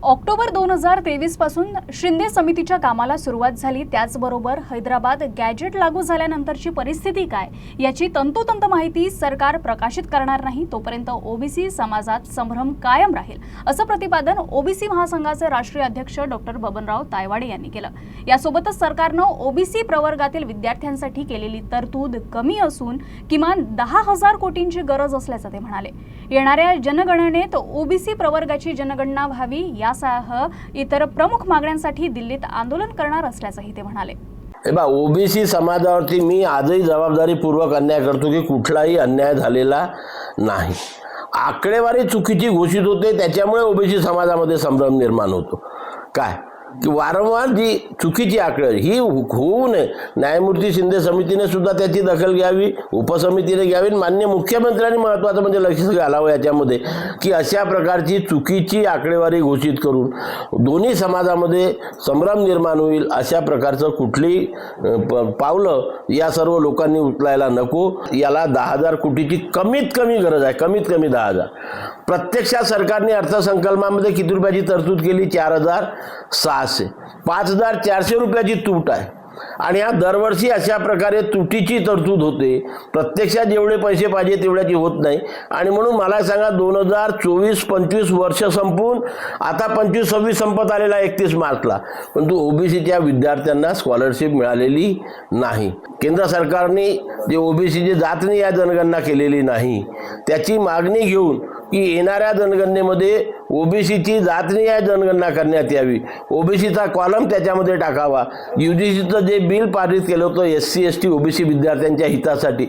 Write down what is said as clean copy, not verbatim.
October 2023 पासून शिंदे समितीच्या कामाला सुरुवात झाली। त्याचबरोबर हैदराबाद गॅजेट लागू झाल्यानंतरची परिस्थिती काय याची तंतोतंत माहिती सरकार प्रकाशित करणार नाही तोपर्यंत ओबीसी समाजात संभ्रम कायम राहील, असं प्रतिपादन ओबीसी महासंघाचे राष्ट्रीय अध्यक्ष डॉक्टर बबनराव तायवाडे यांनी केलं। यासोबतच सरकारनं ओबीसी प्रवर्गातील विद्यार्थ्यांसाठी केलेली तरतूद कमी असून किमान 10,000 कोटींची गरज असल्याचं ते म्हणाले। येणाऱ्या जनगणनेत ओबीसी प्रवर्गाची जनगणना व्हावी यासह इतर प्रमुख मागण्यांसाठी दिल्लीत आंदोलन करणार असल्याचंही ते म्हणाले। ओबीसी समाजावरती मी आजही जबाबदारीपूर्वक अन्याय करतो की कुठलाही अन्याय झालेला नाही। आकडेवारी चुकीची घोषित होते, त्याच्यामुळे ओबीसी समाजामध्ये संभ्रम निर्माण होतो। काय की वारंवार जी चुकीची आकडेवारी ही होऊ नये, न्यायमूर्ती शिंदे समितीने सुद्धा त्याची दखल घ्यावी, उपसमितीने घ्यावी, माननीय मुख्यमंत्र्यांनी महत्त्वाचं म्हणजे लक्ष घालावं याच्यामध्ये की अशा प्रकारची चुकीची आकडेवारी घोषित करून दोन्ही समाजामध्ये संभ्रम निर्माण होईल अशा प्रकारचं कुठली पावलं या सर्व लोकांनी उचलायला नको। याला 10,000 कोटीची कमीत कमी गरज आहे, कमीत कमी 10,000। प्रत्यक्षात सरकारने अर्थसंकल्पामध्ये किती रुपयाची तरतूद केली? 4,600। 5,400 रुपयाची तूट आहे आणि हा दरवर्षी अशा प्रकारे तुटीची तरतूद होते। प्रत्यक्षात जेवढे पैसे पाहिजे तेवढ्याची होत नाही आणि म्हणून मला सांगा 2024-25 वर्ष संपून आता 25-26 संपत आलेला 31 मार्चला, परंतु ओबीसीच्या विद्यार्थ्यांना स्कॉलरशिप मिळालेली नाही। केंद्र सरकारने जे ओबीसीची जातनिहाय जनगणना केलेली नाही त्याची मागणी घेऊन की येणाऱ्या जनगणनेमध्ये ओबीसीची जातनिहाय जनगणना करण्यात यावी, ओबीसीचा कॉलम त्याच्यामध्ये टाकावा। यूजीसीचं जे बिल पारित केलं होतं SC ST ओबीसी विद्यार्थ्यांच्या हितासाठी